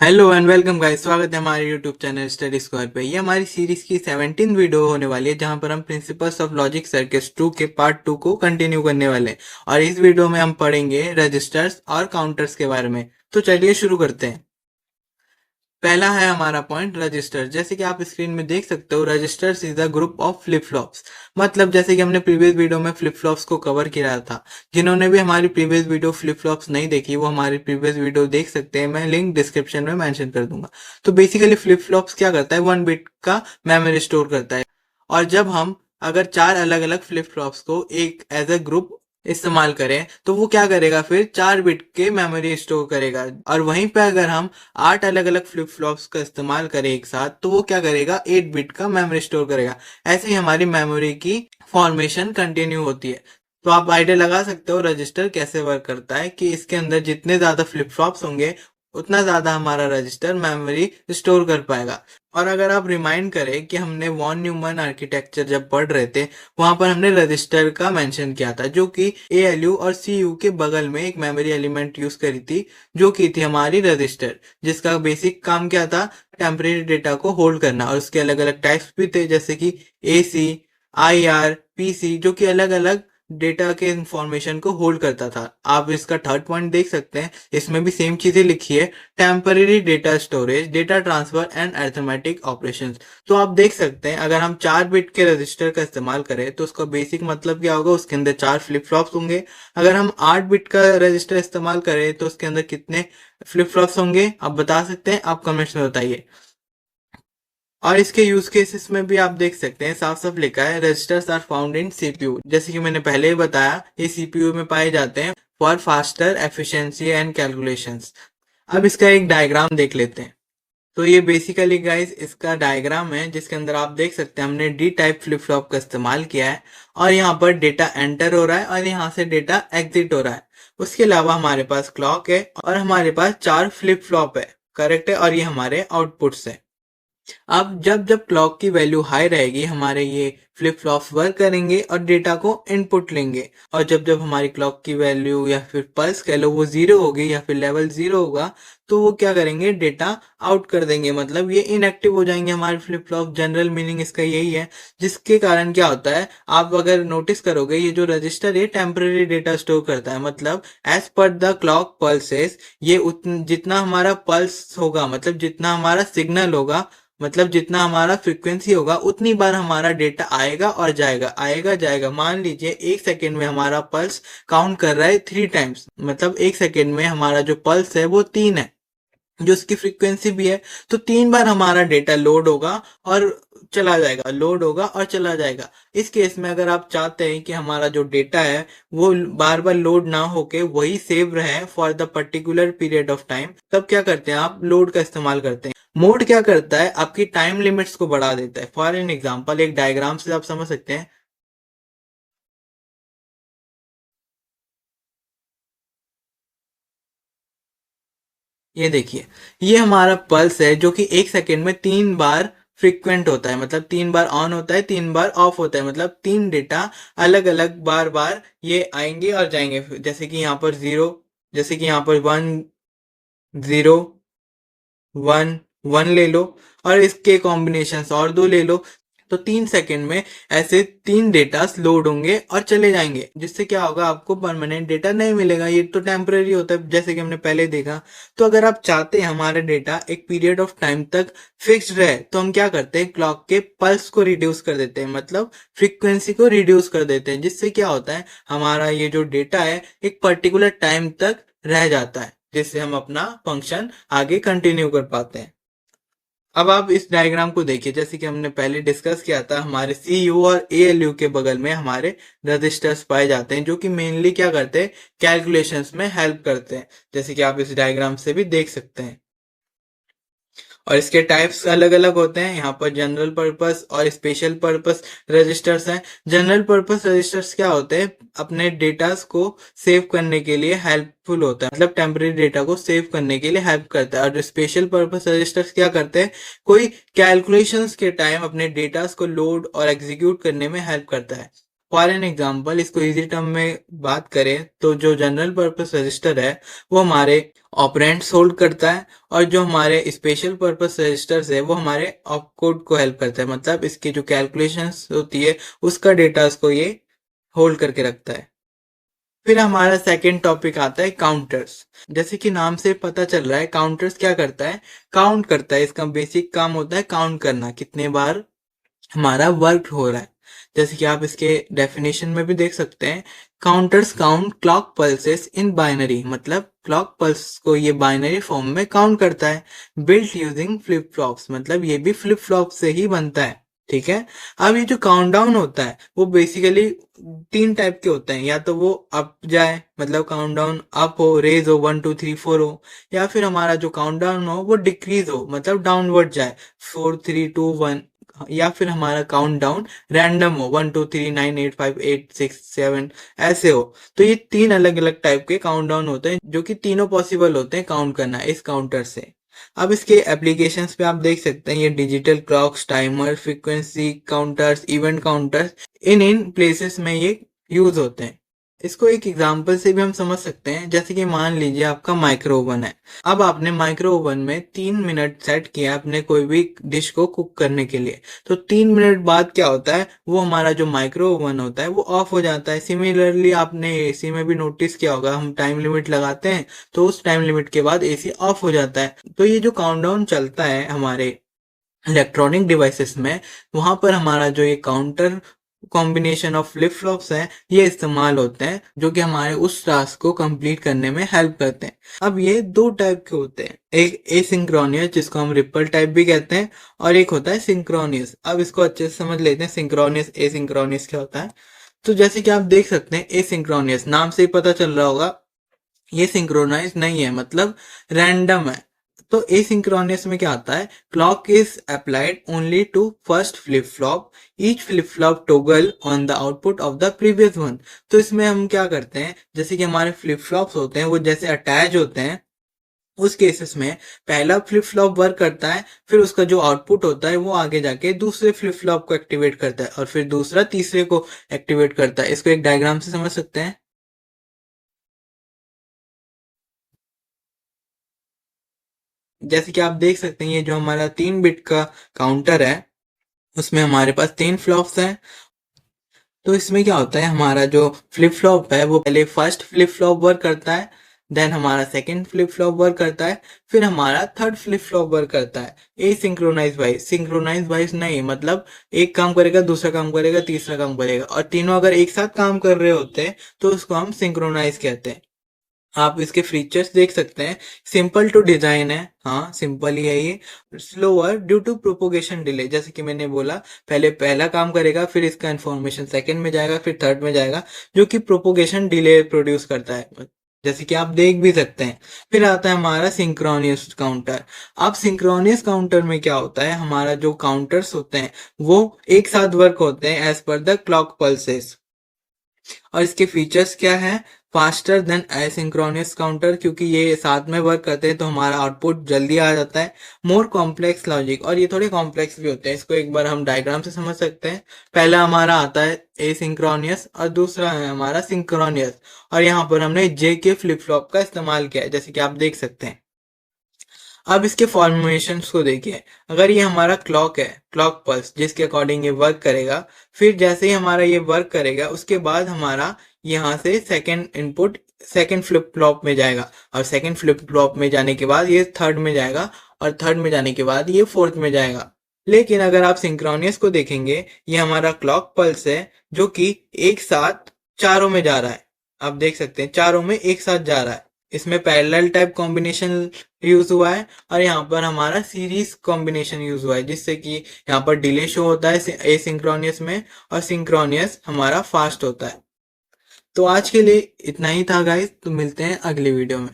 Hello and welcome guys, स्वागत है हमारे यूट्यूब चैनल स्टडी स्क्वायर पे। ये हमारी सीरीज की 17वीं वीडियो होने वाली है, जहां पर हम प्रिंसिपल्स ऑफ लॉजिक सर्किट्स 2 के पार्ट 2 को कंटिन्यू करने वाले हैं। और इस वीडियो में हम पढ़ेंगे रजिस्टर्स और काउंटर्स के बारे में। तो चलिए शुरू करते हैं। पहला है हमारा पॉइंट रजिस्टर। जैसे कि आप स्क्रीन में देख सकते हो, registers is the group of flip flops. मतलब जैसे कि हमने प्रीवियस वीडियो में फ्लिप फ्लॉप्स को कवर किया था। जिन्होंने भी हमारी प्रीवियस वीडियो फ्लिप फ्लॉप्स नहीं देखी, वो हमारी प्रीवियस वीडियो देख सकते हैं। मैं लिंक डिस्क्रिप्शन में मेंशन कर दूंगा। तो बेसिकली फ्लिप फ्लॉप्स क्या करता है, 1 बिट का मेमोरी स्टोर करता है। और जब हम अगर चार अलग अलग फ्लिप फ्लॉप्स को एक एज अ ग्रुप इस्तेमाल करें, तो वो क्या करेगा, फिर 4 बिट के मेमोरी स्टोर करेगा। और वहीं पे अगर हम 8 अलग अलग फ्लिप फ्लॉप्स का इस्तेमाल करें एक साथ, तो वो क्या करेगा, 8 बिट का मेमोरी स्टोर करेगा। ऐसे ही हमारी मेमोरी की फॉर्मेशन कंटिन्यू होती है। तो आप आइडिया लगा सकते हो रजिस्टर कैसे वर्क करता है, कि इसके अंदर जितने ज्यादा फ्लिप फ्लॉप्स होंगे, उतना ज्यादा हमारा रजिस्टर मेमोरी स्टोर कर पाएगा। और अगर आप रिमाइंड करें कि हमने वॉन न्यूमन आर्किटेक्चर जब पढ़ रहे थे, वहां पर हमने रजिस्टर का मेंशन किया था, जो कि एएलयू और सीयू के बगल में एक मेमोरी एलिमेंट यूज करी थी, जो की थी हमारी रजिस्टर। जिसका बेसिक काम क्या था, टेम्परेरी डेटा को होल्ड करना। और उसके अलग अलग टाइप्स भी थे, जैसे कि एसी, आईआर, पीसी, जो कि अलग अलग डेटा के इंफॉर्मेशन को होल्ड करता था। आप इसका थर्ड पॉइंट देख सकते हैं, इसमें भी सेम चीजें लिखी है, temporary data storage, data transfer and arithmetic operations. तो आप देख सकते हैं, अगर हम 4 बिट के रजिस्टर का इस्तेमाल करें, तो उसका बेसिक मतलब क्या होगा, उसके अंदर 4 फ्लिप फ्लॉप्स होंगे। अगर हम 8 बिट का रजिस्टर इस्तेमाल करें, तो उसके अंदर कितने फ्लिप फ्लॉप्स होंगे, आप बता सकते हैं? आप कमेंट्स में बताइए। और इसके यूज केसेस में भी आप देख सकते हैं, साफ साफ लिखा है, registers are found in CPU. जैसे कि मैंने पहले ही बताया, ये सीपीयू में पाए जाते हैं for faster efficiency and calculations. अब इसका एक डायग्राम देख लेते हैं। तो ये बेसिकली गाइस इसका डायग्राम है, जिसके अंदर आप देख सकते हैं हमने डी टाइप फ्लिप फ्लॉप का इस्तेमाल किया है। और यहाँ पर डेटा एंटर हो रहा है और यहाँ से डेटा एग्जिट हो रहा है। उसके अलावा हमारे पास क्लॉक है और हमारे पास 4 फ्लिप फ्लॉप है। करेक्ट है। और ये हमारे आउटपुट्स है। अब जब जब क्लॉक की वैल्यू हाई रहेगी, हमारे ये फ्लिप फ्लॉप्स वर्क करेंगे और डेटा को इनपुट लेंगे। और जब जब हमारी क्लॉक की वैल्यू या फिर पल्स कह लो वो जीरो होगी या फिर लेवल जीरो होगा, तो वो क्या करेंगे, डेटा आउट कर देंगे। मतलब ये इनएक्टिव हो जाएंगे हमारे फ्लिप फ्लॉप। जनरल मीनिंग इसका यही है। जिसके कारण क्या होता है, आप अगर नोटिस करोगे, ये जो रजिस्टर है टेम्पररी डेटा स्टोर करता है। मतलब as per the clock pulses, ये जितना हमारा पल्स होगा, मतलब जितना हमारा सिग्नल होगा, मतलब जितना हमारा फ्रीक्वेंसी होगा, उतनी बार हमारा डेटा आएगा और जाएगा, आएगा जाएगा। मान लीजिए 1 सेकेंड में हमारा पल्स काउंट कर रहा है 3 टाइम्स, मतलब 1 सेकेंड में हमारा जो पल्स है वो 3 है, जो उसकी फ्रीक्वेंसी भी है। तो 3 बार हमारा डेटा लोड होगा और चला जाएगा, लोड होगा और चला जाएगा। इस केस में अगर आप चाहते हैं कि हमारा जो डेटा है वो बार बार लोड ना होके वही सेव रहे for the particular period of time, तब क्या करते हैं, आप लोड का इस्तेमाल करते हैं। मोड क्या करता है, आपकी टाइम लिमिट्स को बढ़ा देता है। फॉर एन एग्जाम्पल, एक डायग्राम से आप समझ सकते हैं। ये देखिए, ये हमारा पल्स है, जो कि 1 सेकेंड में 3 बार फ्रीक्वेंट होता है। मतलब 3 बार ऑन होता है, 3 बार ऑफ होता है। मतलब 3 डेटा अलग अलग बार बार ये आएंगे और जाएंगे। जैसे कि यहाँ पर जीरो, जैसे कि यहाँ पर 1 0 1 1 ले लो, और इसके कॉम्बिनेशन और दो ले लो। तो 3 सेकेंड में ऐसे 3 डेटा लोड होंगे और चले जाएंगे, जिससे क्या होगा, आपको परमानेंट डेटा नहीं मिलेगा। ये तो टेम्पररी होता है, जैसे कि हमने पहले देखा। तो अगर आप चाहते हैं हमारा डेटा एक पीरियड ऑफ टाइम तक फिक्स्ड रहे, तो हम क्या करते हैं, क्लॉक के पल्स को रिड्यूस कर देते हैं, मतलब फ्रीक्वेंसी को रिड्यूस कर देते हैं। जिससे क्या होता है, हमारा ये जो डेटा है एक पर्टिकुलर टाइम तक रह जाता है, जिससे हम अपना फंक्शन आगे कंटिन्यू कर पाते हैं। अब आप इस डायग्राम को देखिए, जैसे कि हमने पहले डिस्कस किया था, हमारे सी यू और ए एल यू के बगल में हमारे रजिस्टर्स पाए जाते हैं, जो कि मेनली क्या करते हैं, कैलकुलेशंस में हेल्प करते हैं, जैसे कि आप इस डायग्राम से भी देख सकते हैं। और इसके टाइप्स अलग अलग होते हैं। यहाँ पर जनरल पर्पस और स्पेशल पर्पस रजिस्टर्स हैं। जनरल पर्पस रजिस्टर्स क्या होते हैं, अपने डेटास को सेव करने के लिए हेल्पफुल होता है, मतलब टेम्पररी डेटा को सेव करने के लिए हेल्प करता है। और स्पेशल पर्पस रजिस्टर्स क्या करते हैं, कोई कैलकुलेशंस के टाइम अपने डेटास को लोड और एग्जीक्यूट करने में हेल्प करता है। फॉर एन एग्जाम्पल, इसको इजी टर्म में बात करें तो जो जनरल पर्पस रजिस्टर है वो हमारे ऑपरेंड्स होल्ड करता है, और जो हमारे स्पेशल पर्पस रजिस्टर्स है वो हमारे ऑपकोड को हेल्प करता है, मतलब इसकी जो कैलकुलेशंस होती है उसका डेटा को ये होल्ड करके रखता है। फिर हमारा सेकंड टॉपिक आता है काउंटर्स। जैसे कि नाम से पता चल रहा है, काउंटर्स क्या करता है, काउंट करता है। इसका बेसिक काम होता है काउंट करना, कितने बार हमारा वर्क हो रहा है। जैसे कि आप इसके डेफिनेशन में भी देख सकते हैं, counters count clock pulses in binary, मतलब क्लॉक पल्स को ये बाइनरी फॉर्म में काउंट करता है। बिल्ट यूजिंग फ्लिप फ्लॉप्स, मतलब ये भी फ्लिप फ्लॉप से ही बनता है। ठीक है। अब ये जो काउंट डाउन होता है वो बेसिकली 3 टाइप के होते हैं, या तो वो अप जाए, मतलब काउंट डाउन अप हो, रेज हो, 1 2 3 4 हो, या फिर हमारा जो काउंट डाउन हो वो डिक्रीज हो, मतलब डाउनवर्ड जाए, 4 3 2 1, या फिर हमारा काउंट डाउन रैंडम हो, 1 2 3 9 8 5 8 6 7 ऐसे हो। तो ये 3 अलग अलग टाइप के काउंट डाउन होते हैं, जो कि तीनों पॉसिबल होते हैं काउंट करना इस काउंटर से। अब इसके एप्लीकेशंस पे आप देख सकते हैं, ये digital clocks, timer, frequency counters, event counters, in places में ये यूज होते हैं। इसको एक एग्जांपल से भी हम समझ सकते हैं, जैसे कि मान लीजिए आपका माइक्रो ओवन है। अब आपने माइक्रो ओवन में 3 मिनट सेट किया अपने कोई भी डिश को कुक करने के लिए, तो 3 मिनट बाद क्या होता है, वो हमारा जो माइक्रो ओवन होता है वो ऑफ हो जाता है। सिमिलरली आपने एसी में भी नोटिस किया होगा, हम टाइम लिमिट लगाते हैं तो उस टाइम लिमिट के बाद एसी ऑफ हो जाता है। तो ये जो काउंटडाउन चलता है हमारे इलेक्ट्रॉनिक डिवाइसेस में, वहां पर हमारा जो ये counter combination of flip flops है ये इस्तेमाल होते हैं, जो कि हमारे उस टास्क को कंप्लीट करने में हेल्प करते हैं। अब ये 2 टाइप के होते हैं, एक एसिंक्रोनियस जिसको हम रिपल टाइप भी कहते हैं, और एक होता है सिंक्रोनियस। अब इसको अच्छे से समझ लेते हैं, सिंक्रोनियस एसिंक्रोनियस क्या होता है। तो जैसे कि आप देख सकते हैं, एसिंक्रोनियस नाम से ही पता चल रहा होगा, ये सिंक्रोनाइज नहीं है, मतलब रैंडम है। तो एसिंक्रोनस में क्या आता है, clock is applied only to first flip flop, each flip flop toggle on the output of the previous one. तो इसमें हम क्या करते हैं, जैसे कि हमारे फ्लिप फ्लॉप्स होते हैं वो जैसे अटैच होते हैं, उस केसेस में पहला फ्लिप फ्लॉप वर्क करता है, फिर उसका जो आउटपुट होता है वो आगे जाके दूसरे फ्लिप फ्लॉप को एक्टिवेट करता है, और फिर दूसरा तीसरे को एक्टिवेट करता है। इसको एक डायग्राम से समझ सकते हैं। जैसे कि आप देख सकते हैं, ये जो हमारा 3 बिट का काउंटर है उसमें हमारे पास 3 फ्लॉप्स हैं। तो इसमें क्या होता है, हमारा जो फ्लिप फ्लॉप है वो पहले फर्स्ट फ्लिप फ्लॉप वर्क करता है, देन हमारा सेकंड फ्लिप फ्लॉप वर्क करता है, फिर हमारा थर्ड फ्लिप फ्लॉप वर्क करता है। ए सिंक्रोनाइज वाइज नहीं, मतलब एक काम करेगा, दूसरा काम करेगा, तीसरा काम करेगा, और तीनों अगर एक साथ काम कर रहे होते हैं तो उसको हम सिंक्रोनाइज कहते हैं। आप इसके फीचर्स देख सकते हैं, सिंपल टू डिजाइन है, हाँ सिंपल ही है ये। Slower due to propagation delay, जैसे कि मैंने बोला, पहले पहला काम करेगा, फिर इसका इंफॉर्मेशन सेकंड में जाएगा, फिर थर्ड में जाएगा, जो कि प्रोपोगेशन डिले प्रोड्यूस करता है, जैसे कि आप देख भी सकते हैं। फिर आता है हमारा सिंक्रोनियस काउंटर। अब सिंक्रोनियस काउंटर में क्या होता है, हमारा जो काउंटर्स होते हैं वो एक साथ वर्क होते हैं as per the clock pulses. और इसके फीचर्स क्या है, फास्टर देन एसिंक्रोनस काउंटर, क्योंकि ये साथ में वर्क करते हैं तो हमारा आउटपुट जल्दी आ जाता है। मोर कॉम्प्लेक्स लॉजिक, और ये थोड़े कॉम्प्लेक्स भी होते हैं, इसको एक बार हम डायग्राम से समझ सकते हैं। पहला हमारा आता है एसिंक्रोनियस और दूसरा है हमारा सिंक्रोनियस, और यहाँ पर हमने जे के फ्लिप फ्लॉप का इस्तेमाल किया है, जैसे कि आप देख सकते हैं। अब इसके फॉर्मेशन को देखिए, अगर ये हमारा क्लॉक है, क्लॉक पल्स जिसके अकॉर्डिंग ये वर्क करेगा, फिर जैसे ही हमारा ये वर्क करेगा उसके बाद हमारा यहाँ से second input second flip flop में जाएगा, और सेकंड फ्लिप फ्लॉप में जाने के बाद ये थर्ड में जाएगा, और थर्ड में जाने के बाद ये फोर्थ में जाएगा। लेकिन अगर आप सिंक्रोनियस को देखेंगे, ये हमारा क्लॉक पल्स है जो कि एक साथ चारों में जा रहा है। आप देख सकते हैं चारों में एक साथ जा रहा है। इसमें पैरेलल टाइप कॉम्बिनेशन यूज हुआ है, और यहाँ पर हमारा सीरीज कॉम्बिनेशन यूज हुआ है, जिससे कि यहाँ पर डिले शो होता है एसिंक्रोनियस में, और सिंक्रोनियस हमारा फास्ट होता है। तो आज के लिए इतना ही था गाइस, तो मिलते हैं अगली वीडियो में।